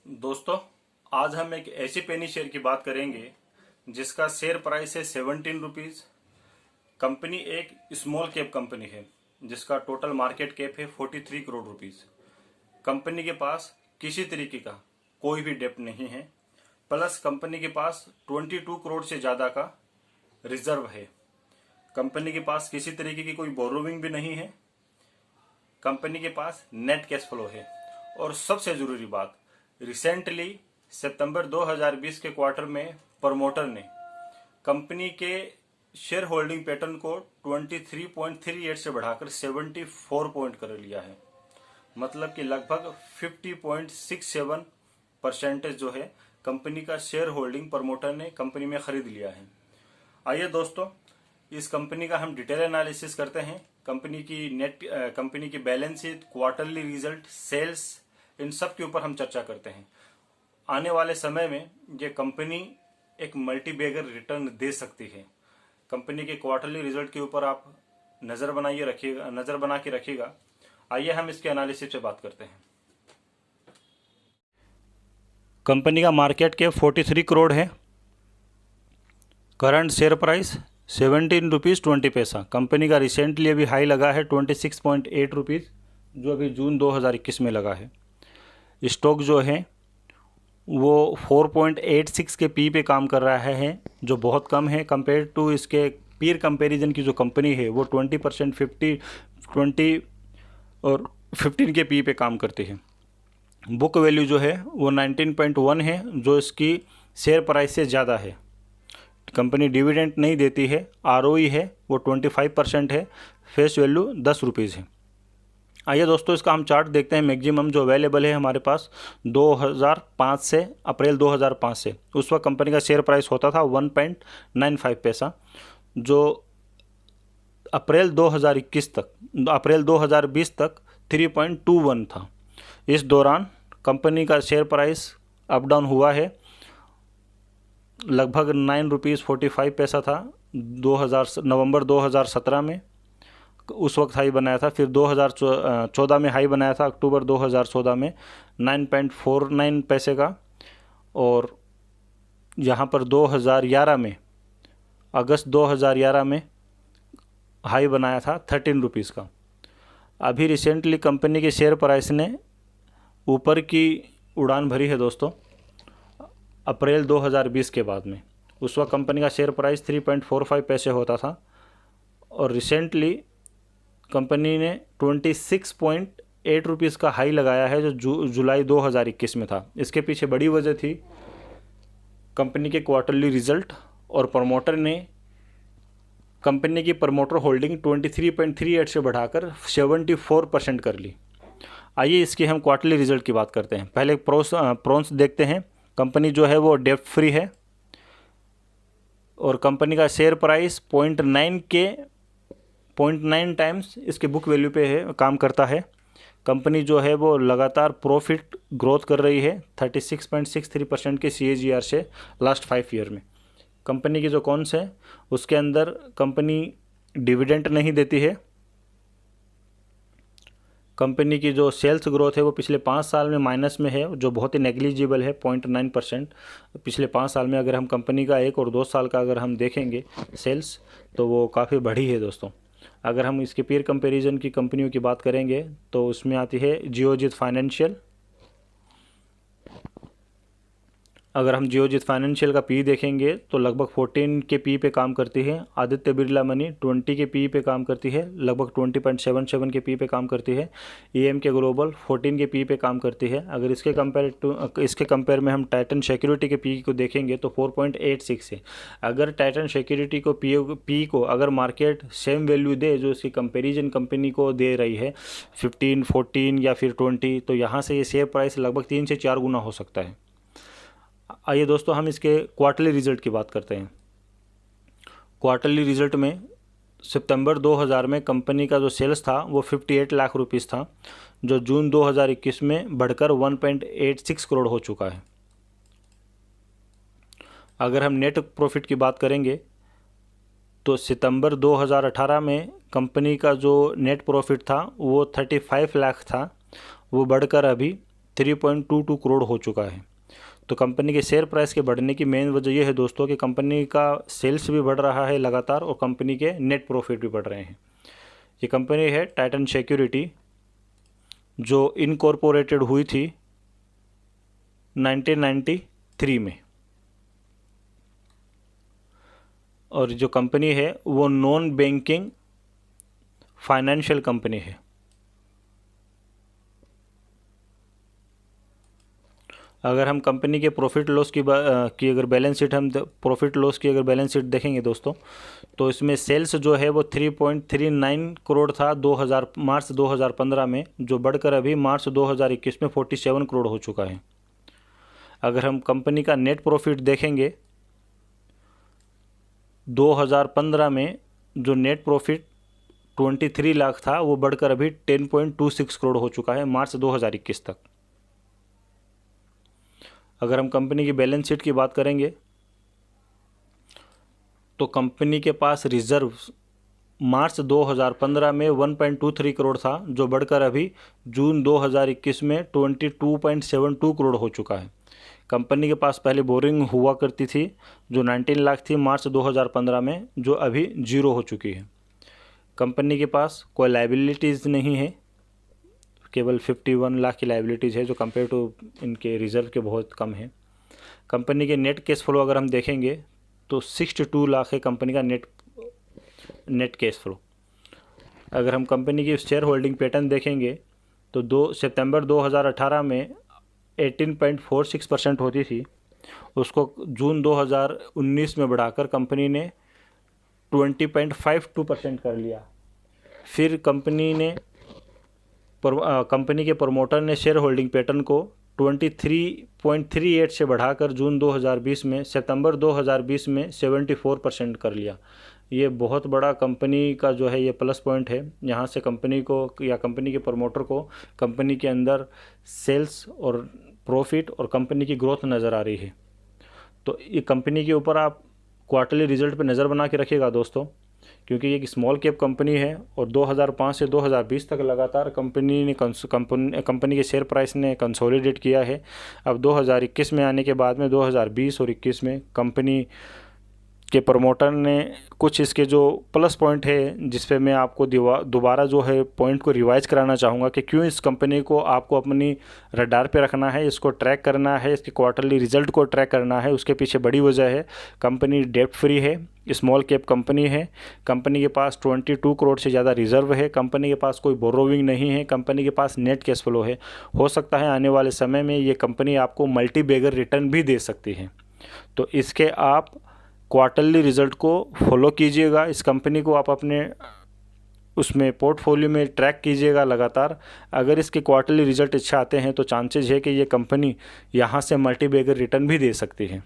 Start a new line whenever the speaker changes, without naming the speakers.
दोस्तों, आज हम एक ऐसी पेनी शेयर की बात करेंगे जिसका शेयर प्राइस है 17 रुपीज़। कंपनी एक स्मॉल कैप कंपनी है जिसका टोटल मार्केट कैप है 43 करोड़ रुपीज़। कंपनी के पास किसी तरीके का कोई भी डेप्ट नहीं है, प्लस कंपनी के पास 22 करोड़ से ज़्यादा का रिजर्व है। कंपनी के पास किसी तरीके की कोई बोरोविंग भी नहीं है। कंपनी के पास नेट कैश फ्लो है। और सबसे ज़रूरी बात, रिसेंटली सितंबर 2020 के क्वार्टर में प्रमोटर ने कंपनी के शेयर होल्डिंग पैटर्न को 23.38 से बढ़ाकर 74 पॉइंट कर लिया है। मतलब कि लगभग 50.67% जो है कंपनी का शेयर होल्डिंग प्रमोटर ने कंपनी में खरीद लिया है। आइए दोस्तों, इस कंपनी का हम डिटेल एनालिसिस करते हैं। कंपनी की balance sheet, quarterly result, sales, इन सब के ऊपर हम चर्चा करते हैं। आने वाले समय में ये कंपनी एक मल्टी बैगर रिटर्न दे सकती है। कंपनी के क्वार्टरली रिजल्ट के ऊपर आप नजर बना के रखिएगा। आइए हम इसके एनालिसिस पे बात करते हैं। कंपनी का मार्केट कैप 43 करोड़ है। करंट शेयर प्राइस 17 रुपीज़ 20 पैसा। कंपनी का रिसेंटली अभी हाई लगा है 26.8 रुपीज़, जो अभी जून 2021 में लगा है। स्टॉक जो है वो 4.86 के पी पे काम कर रहा है, जो बहुत कम है कंपेयर टू इसके पीर कंपैरिजन की जो कंपनी है वो 20% 20 और 15 के पी पे काम करती है। बुक वैल्यू जो है वो 19.1 है, जो इसकी शेयर प्राइस से ज़्यादा है। कंपनी डिविडेंड नहीं देती है। आरओई है वो 25% है। फेस वैल्यू 10 रुपीज़ है। आइए दोस्तों, इसका हम चार्ट देखते हैं। मैक्सिमम जो अवेलेबल है हमारे पास 2005 से, अप्रैल 2005 से, उस वक्त कंपनी का शेयर प्राइस होता था 1.95 पैसा, जो अप्रैल 2020 तक 3.21 था। इस दौरान कंपनी का शेयर प्राइस अप डाउन हुआ है। लगभग 9 रुपीज़ 45 पैसा था नवंबर 2017 में, उस वक्त हाई बनाया था। फिर 2014 में हाई बनाया था, अक्टूबर 2014 में 9.49 पैसे का। और यहाँ पर 2011 में, अगस्त 2011 में हाई बनाया था 13 रुपीज़ का। अभी रिसेंटली कंपनी के शेयर प्राइस ने ऊपर की उड़ान भरी है दोस्तों, अप्रैल 2020 के बाद में। उस वक्त कंपनी का शेयर प्राइस 3.45 पैसे होता था, और रिसेंटली कंपनी ने 26.8 रुपीज़ का हाई लगाया है, जो जुलाई 2021 में था। इसके पीछे बड़ी वजह थी कंपनी के क्वार्टरली रिजल्ट, और प्रमोटर ने कंपनी की प्रमोटर होल्डिंग 23.38 से बढ़ाकर 74% कर ली। आइए इसके हम क्वार्टरली रिजल्ट की बात करते हैं। पहले प्रोन्स देखते हैं। कंपनी जो है वो डेप्ट फ्री है, और कंपनी का शेयर प्राइस 0.9 टाइम्स इसके बुक वैल्यू पे है, काम करता है। कंपनी जो है वो लगातार प्रॉफिट ग्रोथ कर रही है 36.63% के CAGR से लास्ट 5 ईयर में। कंपनी की जो कॉन्स है उसके अंदर कंपनी डिविडेंड नहीं देती है। कंपनी की जो सेल्स ग्रोथ है वो पिछले 5 साल में माइनस में है, जो बहुत ही नेग्लिजिबल है, 0.9%। पिछले 5 साल में अगर हम कंपनी का 1 और 2 साल का अगर हम देखेंगे सेल्स, तो वो काफ़ी बढ़ी है दोस्तों। अगर हम इसके पीर कंपैरिजन की कंपनियों की बात करेंगे तो उसमें आती है जियोजित फाइनेंशियल। अगर हम जियोजित फाइनेंशियल का पी देखेंगे तो लगभग 14 के पी पे काम करती है। आदित्य बिरला मनी 20 के पी पे काम करती है, लगभग 20.77 के पी पे काम करती है। EMK ग्लोबल 14 के पी पे काम करती है। अगर इसके कंपेयर में हम टाइटन सिक्योरिटी के पी को देखेंगे तो 4.86 है। अगर टाइटन सिक्योरिटी को पी को अगर मार्केट सेम वैल्यू दे जो इसकी कंपेरिजन कंपनी को दे रही है 15, 14 या फिर 20, तो यहाँ से ये शेयर प्राइस लगभग 3 से 4 गुना हो सकता है। आइए दोस्तों, हम इसके क्वार्टरली रिजल्ट की बात करते हैं। क्वार्टरली रिजल्ट में सितंबर 2000 में कंपनी का जो सेल्स था वो 58 लाख रुपीस था, जो जून 2021 में बढ़कर 1.86 करोड़ हो चुका है। अगर हम नेट प्रॉफिट की बात करेंगे तो सितंबर 2018 में कंपनी का जो नेट प्रॉफिट था वो 35 लाख था, वो बढ़कर अभी 3.22 करोड़ हो चुका है। तो कंपनी के शेयर प्राइस के बढ़ने की मेन वजह यह है दोस्तों कि कंपनी का सेल्स भी बढ़ रहा है लगातार और कंपनी के नेट प्रॉफिट भी बढ़ रहे हैं। ये कंपनी है टाइटन सिक्योरिटी, जो इनकॉर्पोरेटेड हुई थी 1993 में, और जो कंपनी है वो नॉन बैंकिंग फाइनेंशियल कंपनी है। अगर हम कंपनी के प्रॉफिट लॉस की अगर बैलेंस शीट हम प्रॉफिट लॉस की अगर बैलेंस शीट देखेंगे दोस्तों, तो इसमें सेल्स जो है वो 3.39 करोड़ था मार्च 2015 में, जो बढ़कर अभी मार्च 2021 में 47 करोड़ हो चुका है। अगर हम कंपनी का नेट प्रॉफिट देखेंगे 2015 में जो नेट प्रॉफिट 23 लाख था वो बढ़कर अभी 10.26 करोड़ हो चुका है मार्च 2021 तक। अगर हम कंपनी की बैलेंस शीट की बात करेंगे तो कंपनी के पास रिजर्व मार्च 2015 में 1.23 करोड़ था, जो बढ़कर अभी जून 2021 में 22.72 करोड़ हो चुका है। कंपनी के पास पहले बोरिंग हुआ करती थी जो 19 लाख थी मार्च 2015 में, जो अभी 0 हो चुकी है। कंपनी के पास कोई लायबिलिटीज़ नहीं है, केवल 51 लाख की लायबिलिटीज़ है, जो कंपेयर टू इनके रिजर्व के बहुत कम है। कंपनी के नेट कैश फ्लो अगर हम देखेंगे तो 62 लाख है कंपनी का नेट कैश फ्लो। अगर हम कंपनी की शेयर होल्डिंग पैटर्न देखेंगे तो 2 सितंबर 2018 में 18.46% होती थी, उसको जून 2019 में बढ़ाकर कंपनी ने 20.52% कर लिया। फिर कंपनी के प्रमोटर ने शेयर होल्डिंग पैटर्न को 23.38 से बढ़ाकर जून 2020 में सितंबर 2020 में 74% कर लिया। ये बहुत बड़ा कंपनी का जो है ये प्लस पॉइंट है। यहाँ से कंपनी को या कंपनी के प्रमोटर को कंपनी के अंदर सेल्स और प्रॉफिट और कंपनी की ग्रोथ नज़र आ रही है। तो ये कंपनी के ऊपर आप क्वार्टरली रिजल्ट पे नज़र बना के रखिएगा दोस्तों, क्योंकि ये एक स्मॉल कैप कंपनी है और 2005 से 2020 तक लगातार कंपनी के शेयर प्राइस ने कंसोलिडेट किया है। अब 2021 में आने के बाद में 2020 और 21 में कंपनी के प्रमोटर ने कुछ इसके जो प्लस पॉइंट है, जिस पे मैं आपको दोबारा जो है पॉइंट को रिवाइज कराना चाहूँगा कि क्यों इस कंपनी को आपको अपनी रडार पे रखना है, इसको ट्रैक करना है, इसके क्वार्टरली रिजल्ट को ट्रैक करना है। उसके पीछे बड़ी वजह है कंपनी डेब्ट फ्री है, स्मॉल कैप कंपनी है, कंपनी के पास 22 करोड़ से ज़्यादा रिजर्व है, कंपनी के पास कोई बोरोविंग नहीं है, कंपनी के पास नेट कैश फ्लो है। हो सकता है आने वाले समय में ये कंपनी आपको मल्टी बैगर रिटर्न भी दे सकती है। तो इसके आप क्वार्टरली रिज़ल्ट को फॉलो कीजिएगा, इस कंपनी को आप अपने उसमें पोर्टफोलियो में ट्रैक कीजिएगा लगातार। अगर इसके क्वार्टरली रिज़ल्ट अच्छे आते हैं तो चांसेस है कि ये कंपनी यहाँ से मल्टी बैगर रिटर्न भी दे सकती है।